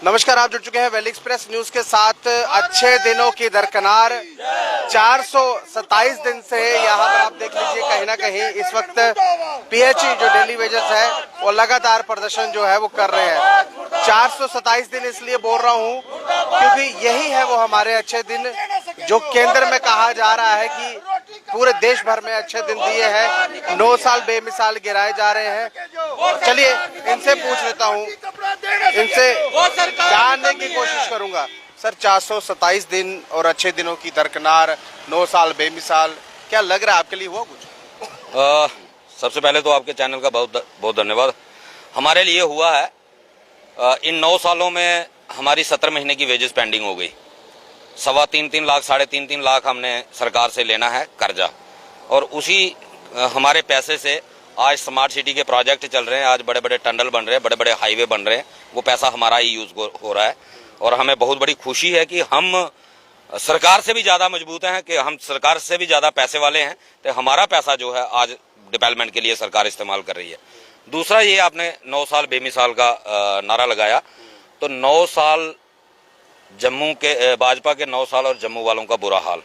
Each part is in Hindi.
नमस्कार, आप जुड़ चुके हैं वैली एक्सप्रेस न्यूज के साथ। अच्छे दिनों की दरकिनार 427 दिन से यहाँ पर आप देख लीजिए कहीं ना कहीं इस वक्त पीएचई जो डेली वेजेस है वो लगातार प्रदर्शन जो है वो कर रहे हैं। 427 दिन इसलिए बोल रहा हूँ क्योंकि यही है वो हमारे अच्छे दिन जो केंद्र में कहा जा रहा है कि पूरे देश भर में अच्छे दिन दिए हैं। 9 साल बेमिसाल गिराए जा रहे हैं। चलिए इनसे पूछ लेता हूँ, इनसे जानने की कोशिश करूंगा। सर, 427 दिन और अच्छे दिनों की दरकिनार 9 साल बेमिसाल, क्या लग रहा है आपके लिए हुआ कुछ? सबसे पहले तो आपके चैनल का बहुत बहुत धन्यवाद। हमारे लिए हुआ है, इन 9 सालों में हमारी 17 महीने की वेजेस पेंडिंग हो गई। 3.25 लाख 3.5 लाख हमने सरकार से लेना है कर्जा, और उसी हमारे पैसे से आज स्मार्ट सिटी के प्रोजेक्ट चल रहे हैं, आज बड़े बड़े टनल बन रहे हैं, बड़े बड़े हाईवे बन रहे हैं। वो पैसा हमारा ही यूज हो रहा है और हमें बहुत बड़ी खुशी है कि हम सरकार से भी ज्यादा मजबूत हैं, कि हम सरकार से भी ज्यादा पैसे वाले हैं। तो हमारा पैसा जो है आज डेवलपमेंट के लिए सरकार इस्तेमाल कर रही है। दूसरा, ये आपने 9 साल बेमिसाल का नारा लगाया, तो 9 साल जम्मू के भाजपा के 9 साल और जम्मू वालों का बुरा हाल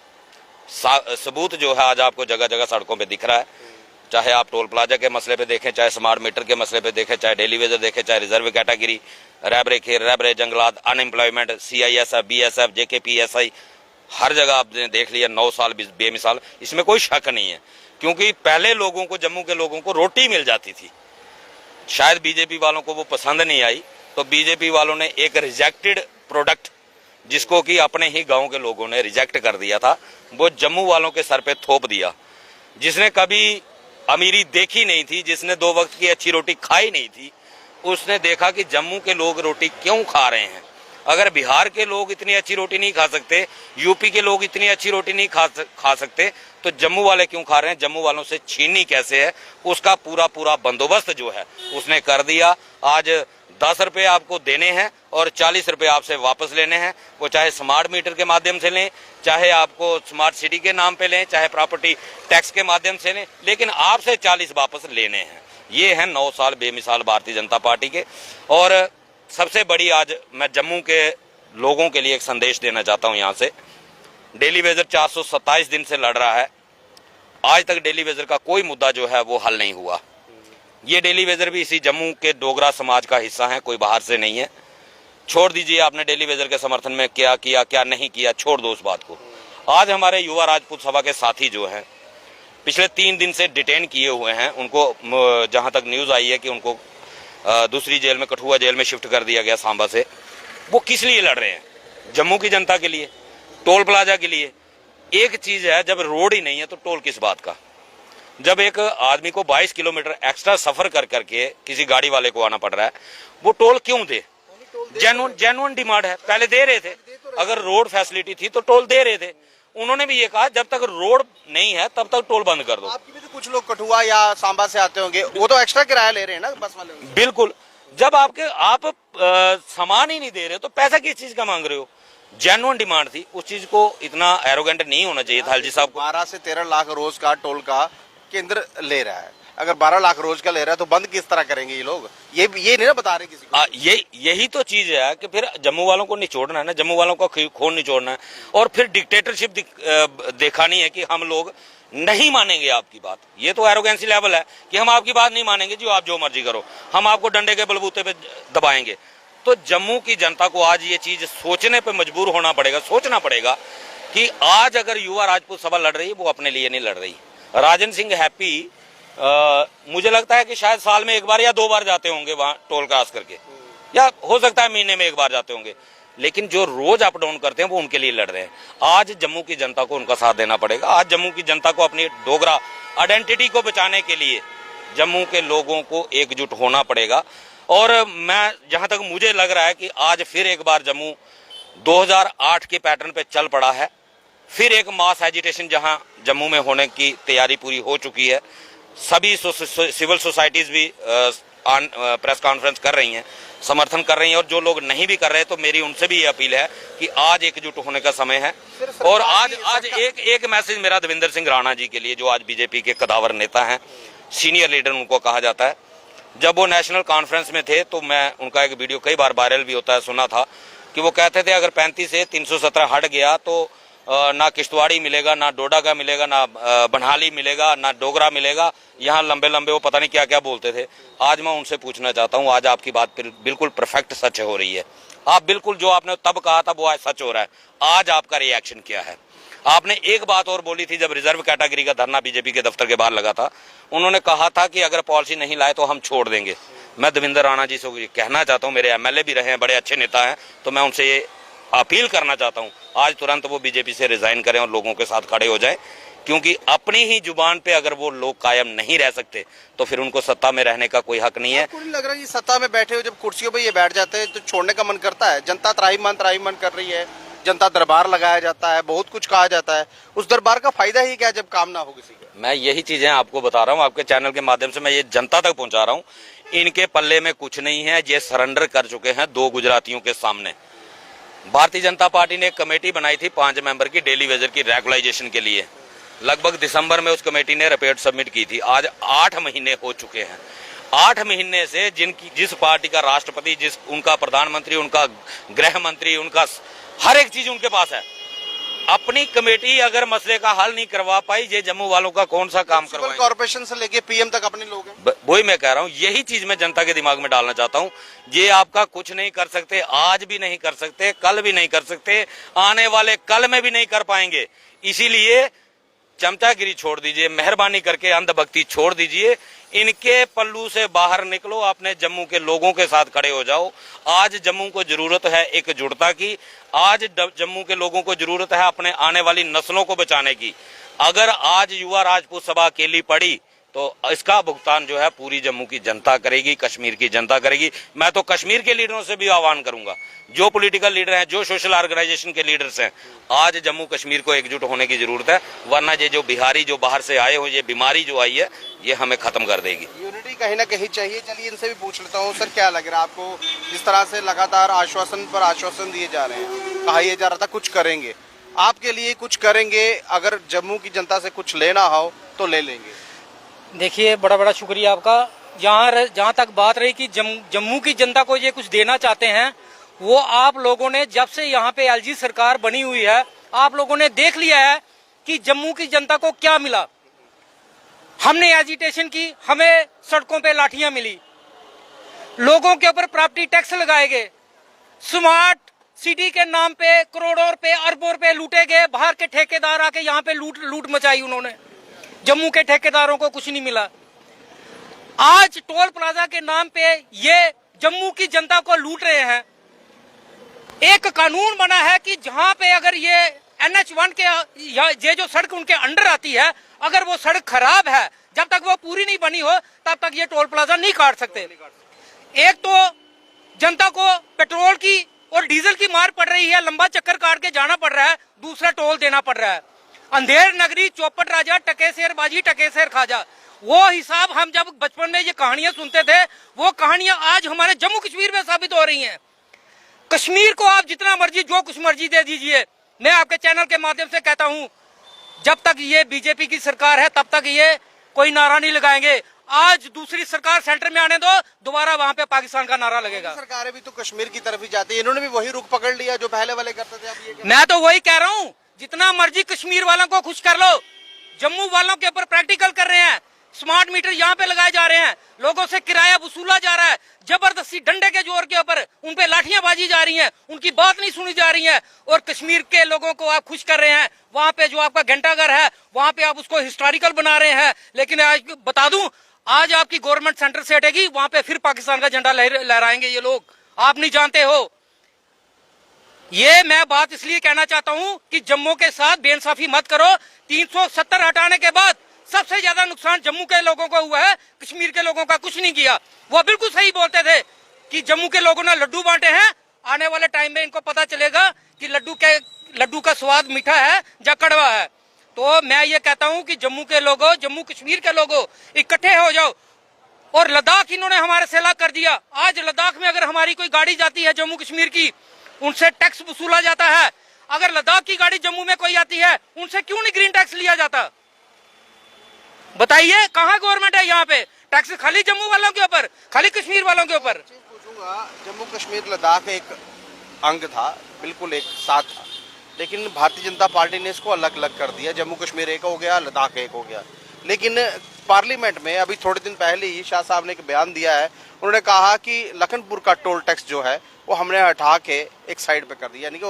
सबूत जो है आज आपको जगह जगह सड़कों पे दिख रहा है। चाहे आप टोल प्लाजा के मसले पे देखें, चाहे स्मार्ट मीटर के मसले पे देखें, चाहे डेली वेजर देखें, चाहे रिजर्व कैटेगरी, रैबरे जंगलात, अनएम्प्लॉयमेंट, CISF, BSF, JKPSI, हर जगह आपने देख लिया 9 साल बेमिसाल। इसमें कोई शक नहीं है, क्योंकि पहले लोगों को, जम्मू के लोगों को रोटी मिल जाती थी। शायद बीजेपी वालों को वो पसंद नहीं आई, तो बीजेपी वालों ने एक रिजेक्टेड प्रोडक्ट, जिसको कि अपने ही गांव के लोगों ने रिजेक्ट कर दिया था, वो जम्मू वालों के सर पे थोप दिया। जिसने कभी अमीरी देखी नहीं थी, जिसने 2 वक्त की अच्छी रोटी खाई नहीं थी, उसने देखा कि जम्मू के लोग रोटी क्यों खा रहे हैं। अगर बिहार के लोग इतनी अच्छी रोटी नहीं खा सकते, यूपी के लोग इतनी अच्छी रोटी नहीं खा सकते, तो जम्मू वाले क्यों खा रहे हैं? जम्मू वालों से छीननी कैसे है, उसका पूरा बंदोबस्त जो है उसने कर दिया। आज 10 रुपए आपको देने हैं और 40 रुपए आपसे वापस लेने हैं। वो चाहे स्मार्ट मीटर के माध्यम से लें, चाहे आपको स्मार्ट सिटी के नाम पे लें, चाहे प्रॉपर्टी टैक्स के माध्यम से लें, लेकिन आपसे 40 वापस लेने हैं। ये हैं 9 साल बेमिसाल भारतीय जनता पार्टी के। और सबसे बड़ी, आज मैं जम्मू के लोगों के लिए एक संदेश देना चाहता हूं। यहाँ से डेली वेजर 427 दिन से लड़ रहा है, आज तक डेली वेजर का कोई मुद्दा जो है वो हल नहीं हुआ। ये डेली वेजर भी इसी जम्मू के डोगरा समाज का हिस्सा है, कोई बाहर से नहीं है। छोड़ दीजिए आपने डेली वेजर के समर्थन में क्या किया क्या नहीं किया, छोड़ दो उस बात को। आज हमारे युवा राजपूत सभा के साथी जो हैं, पिछले 3 दिन से डिटेन किए हुए हैं। उनको जहां तक न्यूज आई है कि उनको दूसरी जेल में, कठुआ जेल में शिफ्ट कर दिया गया सांबा से। वो किस लिए लड़ रहे हैं? जम्मू की जनता के लिए, टोल प्लाजा के लिए। एक चीज है, जब रोड ही नहीं है तो टोल किस बात का? जब एक आदमी को 22 किलोमीटर एक्स्ट्रा सफर कर करके किसी गाड़ी वाले को आना पड़ रहा है, वो टोल क्यों दे? जेन्युइन डिमांड है, पहले दे रहे थे। अगर रोड फैसिलिटी थी तो टोल दे रहे थे। उन्होंने भी ये कहा जब तक रोड नहीं है तब तक टोल बंद कर दो। आपकी भी तो कुछ लोग कठुआ या सांबा से आते होंगे, वो तो एक्स्ट्रा किराया ले रहे हैं ना बस वाले। बिल्कुल, जब आप सामान ही नहीं दे रहे हो तो पैसा किस चीज का मांग रहे हो? जेन्युइन डिमांड थी, उस चीज को इतना एरोगेंट नहीं होना चाहिए था। जी साहब, 12 से 13 लाख रोज का टोल का केंद्र ले रहा है। अगर 12 लाख रोज का ले रहा है तो बंद किस तरह करेंगे ये लोग? ये नहीं ना बता रहे किसी को। यही तो चीज है कि फिर जम्मू वालों को निचोड़ना है ना, जम्मू वालों का खून निचोड़ना है, और फिर डिक्टेटरशिप दिखानी है कि हम लोग नहीं मानेंगे आपकी बात। ये तो एरोगेंसी लेवल है कि हम आपकी बात नहीं मानेंगे जी, आप जो मर्जी करो, हम आपको डंडे के बलबूते पे दबाएंगे। तो जम्मू की जनता को आज ये चीज सोचने पे मजबूर होना पड़ेगा, सोचना पड़ेगा कि आज अगर युवा राजपूत सभा लड़ रही है, वो अपने लिए नहीं लड़ रही। राजन सिंह हैप्पी, मुझे लगता है कि शायद साल में 1 बार या 2 बार जाते होंगे वहां टोल क्रॉस करके, या हो सकता है महीने में 1 बार जाते होंगे, लेकिन जो रोज अप डाउन करते हैं वो उनके लिए लड़ रहे हैं। आज जम्मू की जनता को उनका साथ देना पड़ेगा। आज जम्मू की जनता को अपनी डोगरा आइडेंटिटी को बचाने के लिए जम्मू के लोगों को एकजुट होना पड़ेगा। और मैं, जहां तक मुझे लग रहा है कि आज फिर एक बार जम्मू 2008 के पैटर्न पे चल पड़ा है। फिर एक मास एजिटेशन जहां जम्मू में होने की तैयारी पूरी हो चुकी है। सभी सिविल सोसाइटीज भी प्रेस कॉन्फ्रेंस कर रही हैं, समर्थन कर रही हैं, और जो लोग नहीं भी कर रहे तो मेरी उनसे भी ये अपील है कि आज एकजुट होने का समय है। और आज एक मैसेज मेरा देवेंद्र सिंह राणा जी के लिए, जो आज बीजेपी के कदावर नेता हैं, सीनियर लीडर उनको कहा जाता है। जब वो नेशनल कॉन्फ्रेंस में थे तो मैं उनका एक वीडियो कई बार वायरल भी होता है, सुना था कि वो कहते थे अगर 35 से 317 हट गया तो ना किश्तवाड़ी मिलेगा, ना डोडा का मिलेगा, ना बनहाली मिलेगा, ना डोगरा मिलेगा। यहाँ लंबे लंबे वो पता नहीं क्या क्या बोलते थे। आज मैं उनसे पूछना चाहता हूँ, आज आपकी बात बिल्कुल परफेक्ट सच हो रही है। आप बिल्कुल जो आपने तब कहा था वो आज सच हो रहा है। आज आपका रिएक्शन क्या है? आपने एक बात और बोली थी जब रिजर्व कैटेगरी का धरना बीजेपी के दफ्तर के बाहर लगा था, उन्होंने कहा था कि अगर पॉलिसी नहीं लाए तो हम छोड़ देंगे। मैं देवेंद्र राणा जी से कहना चाहता हूँ, मेरे एमएलए भी रहे हैं, बड़े अच्छे नेता हैं, तो मैं उनसे ये अपील करना चाहता हूँ आज तुरंत वो बीजेपी से रिजाइन करें और लोगों के साथ खड़े हो जाएं, क्योंकि अपनी ही जुबान पे अगर वो लोग कायम नहीं रह सकते तो फिर उनको सत्ता में रहने का कोई हक नहीं है। आपको नहीं लग रहा है सत्ता में बैठे हो जब कुर्सियों पे ये बैठ जाते हैं तो छोड़ने का मन करता है? जनता त्राहिमाम कर रही है, जनता दरबार लगाया जाता है, बहुत कुछ कहा जाता है, उस दरबार का फायदा ही क्या जब काम ना हो किसी का? मैं यही चीजें आपको बता रहा हूँ, आपके चैनल के माध्यम से मैं ये जनता तक पहुंचा रहा हूँ। इनके पल्ले में कुछ नहीं है, ये सरेंडर कर चुके हैं 2 गुजरातियों के सामने। भारतीय जनता पार्टी ने एक कमेटी बनाई थी 5 मेंबर की डेली वेजर की रेगुलाइजेशन के लिए। लगभग दिसंबर में उस कमेटी ने रिपोर्ट सबमिट की थी। आज 8 महीने हो चुके हैं। 8 महीने से जिस पार्टी का राष्ट्रपति, उनका प्रधानमंत्री, उनका गृह मंत्री, उनका हर एक चीज उनके पास है, अपनी कमेटी अगर मसले का हल नहीं करवा पाई, ये जम्मू वालों का कौन सा काम करवाएंगे? कॉर्पोरेशन से लेके पीएम तक अपने लोग हैं। वही मैं कह रहा हूँ, यही चीज मैं जनता के दिमाग में डालना चाहता हूँ। ये आपका कुछ नहीं कर सकते, आज भी नहीं कर सकते, कल भी नहीं कर सकते, आने वाले कल में भी नहीं कर पाएंगे। इसीलिए चमचागिरी छोड़ दीजिए, मेहरबानी करके अंधभक्ति छोड़ दीजिए, इनके पल्लू से बाहर निकलो, अपने जम्मू के लोगों के साथ खड़े हो जाओ। आज जम्मू को जरूरत है एकजुटता की। आज जम्मू के लोगों को जरूरत है अपने आने वाली नस्लों को बचाने की। अगर आज युवा राजपूत सभा अकेली पड़ी तो इसका भुगतान जो है पूरी जम्मू की जनता करेगी, कश्मीर की जनता करेगी। मैं तो कश्मीर के लीडरों से भी आह्वान करूंगा, जो पॉलिटिकल लीडर हैं, जो सोशल ऑर्गेनाइजेशन के लीडर्स हैं, आज जम्मू कश्मीर को एकजुट होने की जरूरत है, वरना ये जो बिहारी जो बाहर से आए हो, ये बीमारी जो आई है, ये हमें खत्म कर देगी। यूनिटी कहीं ना कहीं चाहिए। चलिए इनसे भी पूछ लेता हूँ, सर क्या लग रहा है आपको, जिस तरह से लगातार आश्वासन पर आश्वासन दिए जा रहे हैं, कहा यह जा रहा था कुछ करेंगे, आपके लिए कुछ करेंगे, अगर जम्मू की जनता से कुछ लेना हो तो ले लेंगे? देखिए, बड़ा बड़ा शुक्रिया आपका। जहाँ तक बात रही कि जम्मू की जनता को ये कुछ देना चाहते हैं, वो आप लोगों ने जब से यहाँ पे एलजी सरकार बनी हुई है, आप लोगों ने देख लिया है कि जम्मू की जनता को क्या मिला। हमने एजिटेशन की, हमें सड़कों पे लाठियां मिली, लोगों के ऊपर प्रॉपर्टी टैक्स लगाए गए, स्मार्ट सिटी के नाम पे करोड़ों रुपए, अरबों रुपए लूटे गए, बाहर के ठेकेदार आके यहाँ पे लूट मचाई उन्होंने। जम्मू के ठेकेदारों को कुछ नहीं मिला। आज टोल प्लाजा के नाम पे ये जम्मू की जनता को लूट रहे हैं। एक कानून बना है कि जहां पे अगर ये NH1 के ये जो सड़क उनके अंडर आती है, अगर वो सड़क खराब है, जब तक वो पूरी नहीं बनी हो तब तक ये टोल प्लाजा नहीं काट सकते। एक तो जनता को पेट्रोल की और डीजल की मार पड़ रही है, लंबा चक्कर काट के जाना पड़ रहा है, दूसरा टोल देना पड़ रहा है। अंधेर नगरी, चौपट राजा, टकेसेर बाजी, टकेसेर खाजा, वो हिसाब हम जब बचपन में ये कहानियां सुनते थे, वो कहानियां आज हमारे जम्मू कश्मीर में साबित हो रही हैं। कश्मीर को आप जितना मर्जी, जो कुछ मर्जी दे दीजिए, मैं आपके चैनल के माध्यम से कहता हूं, जब तक ये बीजेपी की सरकार है तब तक ये कोई नारा नहीं लगाएंगे। आज दूसरी सरकार सेंटर में आने दो, दोबारा वहां पे पाकिस्तान का नारा लगेगा। सरकारें भी तो कश्मीर की तरफ ही जाती है, इन्होंने भी वही रुख पकड़ लिया जो पहले वाले करते थे। अब ये मैं तो वही कह रहा हूँ, जितना मर्जी कश्मीर वालों को खुश कर लो, जम्मू वालों के ऊपर प्रैक्टिकल कर रहे हैं, स्मार्ट मीटर यहाँ पे लगाए जा रहे हैं, लोगों से किराया वसूला जा रहा है, जबरदस्ती डंडे के जोर के ऊपर उन पे लाठियां बाजी जा रही हैं, उनकी बात नहीं सुनी जा रही है, और कश्मीर के लोगों को आप खुश कर रहे हैं। वहां पे जो आपका घंटाघर है, वहां पे आप उसको हिस्टोरिकल बना रहे हैं। लेकिन आज बता दूं, आज आपकी गवर्नमेंट सेंटर से हटेगी, वहां पे फिर पाकिस्तान का झंडा लहराएंगे ये लोग। आप नहीं जानते हो। ये मैं बात इसलिए कहना चाहता हूं कि जम्मू के साथ बेइंसाफी मत करो। 370 हटाने के बाद सबसे ज्यादा नुकसान जम्मू के लोगों को हुआ है, कश्मीर के लोगों का कुछ नहीं किया। वो बिल्कुल सही बोलते थे कि जम्मू के लोगों ने लड्डू बांटे हैं, आने वाले टाइम में इनको पता चलेगा कि लड्डू का स्वाद मीठा है या कड़वा है। तो मैं ये कहता हूं कि जम्मू के लोगों, जम्मू कश्मीर के लोगों, इकट्ठे हो जाओ। और लद्दाख इन्होंने हमारे से अलग कर दिया। आज लद्दाख में अगर हमारी कोई गाड़ी जाती है जम्मू कश्मीर की, उनसे टैक्स वसूला जाता है। अगर लद्दाख की गाड़ी जम्मू में कोई आती है, उनसे क्यों नहीं ग्रीन टैक्स लिया जाता? बताइए, कहां गवर्नमेंट है यहाँ पे? टैक्स खाली जम्मू वालों के ऊपर, खाली कश्मीर वालों के ऊपर। पूछूंगा, जम्मू कश्मीर लद्दाख एक अंग था, बिल्कुल एक साथ था, लेकिन भारतीय जनता पार्टी ने इसको अलग अलग कर दिया। जम्मू कश्मीर एक हो गया, लद्दाख एक हो गया। लेकिन पार्लियामेंट में अभी थोड़े दिन पहले ही शाह साहब ने एक बयान दिया है। उन्होंने कहा कि लखनपुर का टोल टैक्स जो है वो हमने हटा के एक साइड पे कर दिया, यानी कि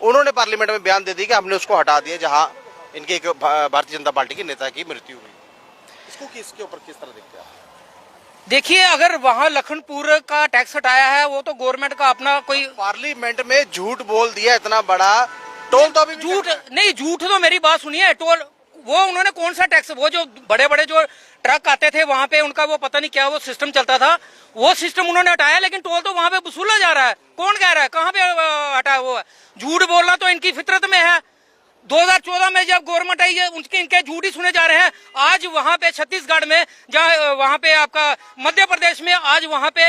उन्होंने पार्लियामेंट में बयान दे दिया कि हमने उसको हटा दिया जहां इनके एक भारतीय जनता पार्टी के नेता की मृत्यु हुई। इसको किसके ऊपर किस तरह देखते हैं? देखिए, अगर वहां लखनपुर का टैक्स हटाया है वो तो गवर्नमेंट का अपना कोई, पार्लियामेंट में झूठ बोल दिया इतना बड़ा, टोल तो अभी झूठ नहीं, झूठ तो मेरी बात सुनिए, टोल वो उन्होंने कौन सा टैक्स, वो जो बड़े बड़े जो ट्रक आते थे वहां पे उनका वो पता नहीं क्या वो सिस्टम चलता था, वो सिस्टम उन्होंने हटाया, लेकिन टोल तो वहां पे वसूला जा रहा है। कौन कह रहा है कहाँ पे हटाया हुआ है? झूठ बोलना तो इनकी फितरत में है। 2014 में जब गवर्नमेंट आई है उनके इनके झूठ ही सुने जा रहे हैं। आज वहां पे छत्तीसगढ़ में, जहाँ वहां पे आपका मध्य प्रदेश में आज वहां पे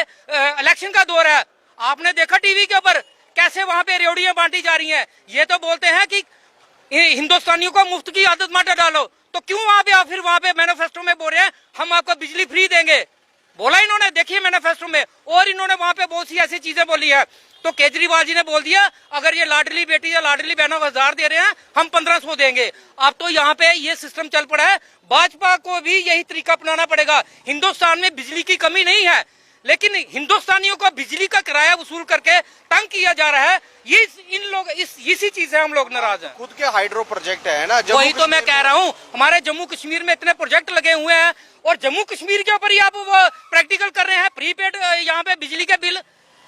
इलेक्शन का दौर है, आपने देखा टीवी के ऊपर कैसे वहां पे रेवड़ियां बांटी जा रही हैं। ये तो बोलते हैं कि हिंदुस्तानियों को मुफ्त की आदत मत डालो, तो क्यों वहां पे आप फिर वहां पे मैनिफेस्टो में बोल रहे हैं हम आपको बिजली फ्री देंगे? बोला इन्होंने, देखिए मैनिफेस्टो में, और इन्होंने वहां पे बहुत सी ऐसी चीजें बोली है। तो केजरीवाल जी ने बोल दिया अगर ये लाडली बेटी या लाडली बहनों को 1000 दे रहे हैं हम 1500 देंगे। अब तो यहाँ पे ये सिस्टम चल पड़ा है। भाजपा को भी यही तरीका अपनाना पड़ेगा। हिंदुस्तान में बिजली की कमी नहीं है, लेकिन हिंदुस्तानियों को बिजली का किराया वसूल करके तंग किया जा रहा है। ये इन लोग इसी चीज से हम लोग नाराज हैं। खुद के हाइड्रो प्रोजेक्ट है ना, वही तो मैं कह रहा हूँ, हमारे जम्मू कश्मीर में इतने प्रोजेक्ट लगे हुए हैं और जम्मू कश्मीर के ऊपर ही आप वो प्रैक्टिकल कर रहे हैं। प्रीपेड यहाँ पे बिजली के बिल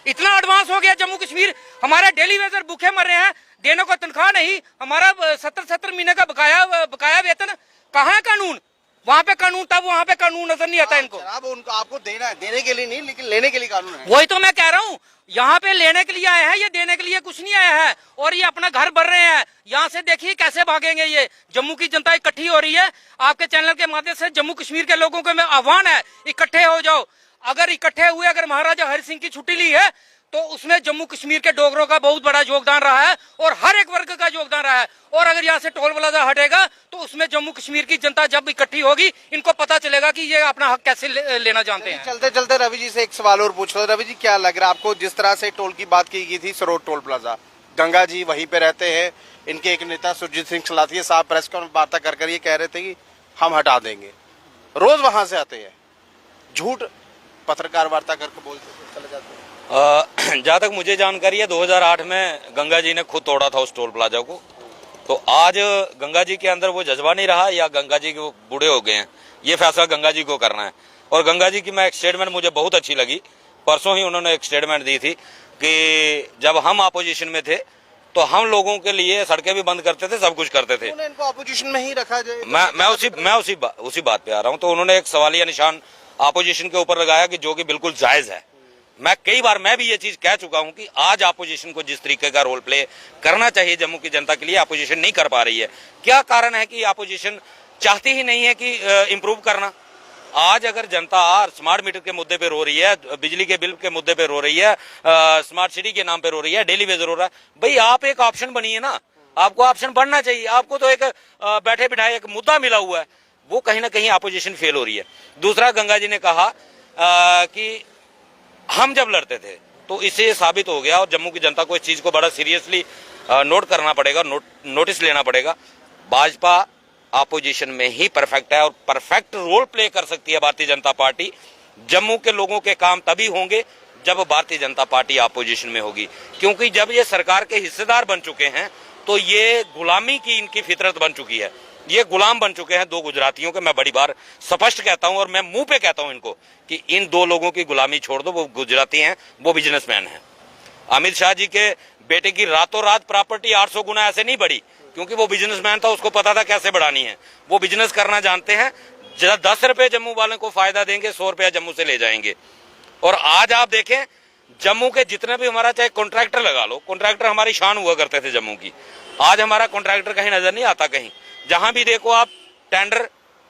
इतना एडवांस हो गया जम्मू कश्मीर। हमारे डेली वेजर भूखे मर रहे हैं, देने को तनख्वाह नहीं। हमारा 70 महीने का बकाया वेतन, कहाँ है कानून? वहाँ पे कानून, तब वहाँ पे कानून नजर नहीं आता इनको। अब उनको आपको देना है, देने के लिए नहीं, लेकिन लेने के लिए कानून है। वही तो मैं कह रहा हूँ, यहाँ पे लेने के लिए आए हैं, ये देने के लिए कुछ नहीं आया है। और ये अपना घर भर रहे हैं। यहाँ से देखिए कैसे भागेंगे ये। जम्मू की जनता इकट्ठी हो रही है। आपके चैनल के माध्यम से जम्मू कश्मीर के लोगों को मैं आह्वान है, इकट्ठे हो जाओ। अगर इकट्ठे हुए, अगर महाराजा हरि सिंह की छुट्टी ली है तो उसमें जम्मू कश्मीर के डोगरों का बहुत बड़ा योगदान रहा है और हर एक वर्ग का योगदान रहा है। और अगर यहाँ से टोल प्लाजा हटेगा तो उसमें जम्मू कश्मीर की जनता जब इकट्ठी होगी, इनको पता चलेगा कि ये अपना हक कैसे लेना जानते हैं। चलते चलते रवि जी से एक सवाल और पूछ लो। रवि जी, क्या लग रहा है आपको, जिस तरह से टोल की बात की गई थी, सरोड टोल प्लाजा, गंगा जी वहीं पे रहते हैं, इनके एक नेता सुरजीत सिंह सलाथिया साहब प्रेस कॉन्फ्रेंस वार्ता कर ये कह रहे थे कि हम हटा देंगे, रोज वहां से आते हैं, झूठ पत्रकार वार्ता करके बोलते चले जाते हैं। जहाँ तक मुझे जानकारी है 2008 में गंगा जी ने खुद तोड़ा था उस टोल प्लाजा को। तो आज गंगा जी के अंदर वो जज्बा नहीं रहा या गंगा जी के बूढ़े हो गए हैं, ये फैसला गंगा जी को करना है। और गंगा जी की मैं एक स्टेटमेंट मुझे बहुत अच्छी लगी, परसों ही उन्होंने एक स्टेटमेंट दी थी कि जब हम अपोजिशन में थे तो हम लोगों के लिए सड़कें भी बंद करते थे, सब कुछ करते थे। इनको अपोजिशन में ही रखा जाए। मैं उसी बात पे आ रहा हूँ। तो उन्होंने एक सवालिया निशान अपोजिशन के ऊपर लगाया कि जो कि बिल्कुल जायज है। मैं कई बार मैं भी ये चीज कह चुका हूं कि आज अपोजिशन को जिस तरीके का रोल प्ले करना चाहिए जम्मू की जनता के लिए, अपोजिशन नहीं कर पा रही है। क्या कारण है कि अपोजिशन चाहती ही नहीं है कि इंप्रूव करना? आज अगर जनता स्मार्ट मीटर के मुद्दे पे रो रही है, बिजली के बिल के मुद्दे पे रो रही है, स्मार्ट सिटी के नाम पे रो रही है, डेली वेजर रो रहा है, भाई आप एक ऑप्शन बनिए ना। आपको ऑप्शन बनना चाहिए। आपको तो एक बैठे बिठाए एक मुद्दा मिला हुआ है, वो कहीं ना कहीं अपोजिशन फेल हो रही है। दूसरा, गंगा जी ने कहा कि हम जब लड़ते थे तो इससे साबित हो गया, और जम्मू की जनता को इस चीज को बड़ा सीरियसली नोट करना पड़ेगा, नोटिस लेना पड़ेगा। भाजपा अपोजिशन में ही परफेक्ट है और परफेक्ट रोल प्ले कर सकती है भारतीय जनता पार्टी। जम्मू के लोगों के काम तभी होंगे जब भारतीय जनता पार्टी अपोजिशन में होगी, क्योंकि जब ये सरकार के हिस्सेदार बन चुके हैं तो ये गुलामी की इनकी फितरत बन चुकी है। ये गुलाम बन चुके हैं दो गुजरातियों के। मैं बड़ी बार स्पष्ट कहता हूं और मैं मुंह पे कहता हूं इनको कि इन दो लोगों की गुलामी छोड़ दो। वो गुजराती हैं, वो बिजनेसमैन हैं। अमित शाह जी के बेटे की रातों रात प्रॉपर्टी 800 गुना ऐसे नहीं बढ़ी, क्योंकि वो बिजनेसमैन था, उसको पता था कैसे बढ़ानी है। वो बिजनेस करना जानते हैं। 10 रुपए जम्मू वालों को फायदा देंगे, 100 रुपया जम्मू से ले जाएंगे। और आज आप देखें, जम्मू के जितने भी हमारा चाहे कॉन्ट्रैक्टर लगा लो, कॉन्ट्रैक्टर हमारी शान हुआ करते थे जम्मू की। आज हमारा कॉन्ट्रैक्टर कहीं नजर नहीं आता। कहीं जहां भी देखो आप टेंडर,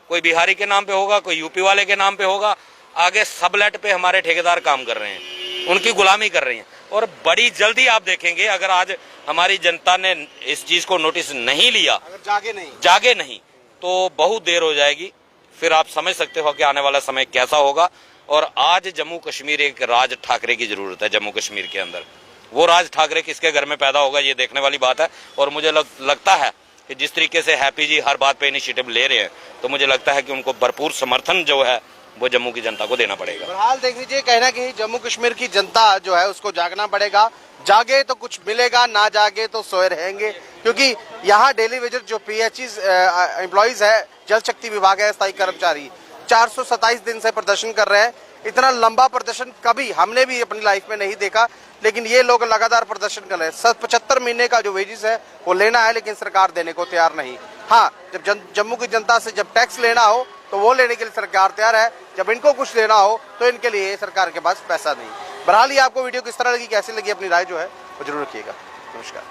कोई बिहारी के नाम पे होगा, कोई यूपी वाले के नाम पे होगा, आगे सबलेट पे हमारे ठेकेदार काम कर रहे हैं, उनकी गुलामी कर रही हैं। और बड़ी जल्दी आप देखेंगे, अगर आज हमारी जनता ने इस चीज को नोटिस नहीं लिया, अगर जागे नहीं तो बहुत देर हो जाएगी। फिर आप समझ सकते हो कि आने वाला समय कैसा होगा। और आज जम्मू कश्मीर एक राज ठाकरे की जरूरत है। जम्मू कश्मीर के अंदर वो राज ठाकरे किसके घर में पैदा होगा, ये देखने वाली बात है। और मुझे लगता है कि जिस तरीके से हैप्पी जी हर बात पे इनिशिएटिव ले रहे हैं, तो मुझे लगता है कि उनको भरपूर समर्थन जो है वो जम्मू की जनता को देना पड़ेगा। फिलहाल देख लीजिए, कहीं ना कहीं जम्मू कश्मीर की जनता जो है उसको जागना पड़ेगा। जागे तो कुछ मिलेगा, ना जागे तो सोए रहेंगे। क्योंकि यहाँ डेली वेजर जो पीएचई एम्प्लॉइज है, जल शक्ति विभाग है, स्थायी कर्मचारी 427 दिन से प्रदर्शन कर रहे हैं। इतना लंबा प्रदर्शन कभी हमने भी अपनी लाइफ में नहीं देखा, लेकिन ये लोग लगातार प्रदर्शन कर रहे हैं। 75 महीने का जो वेजेस है वो लेना है, लेकिन सरकार देने को तैयार नहीं। हाँ, जब जम्मू की जनता से जब टैक्स लेना हो तो वो लेने के लिए सरकार तैयार है, जब इनको कुछ लेना हो तो इनके लिए सरकार के पास पैसा नहीं। बहरहाल ये आपको वीडियो किस तरह लगी, कैसी लगी, अपनी राय जो है वो जरूर रखिएगा। नमस्कार।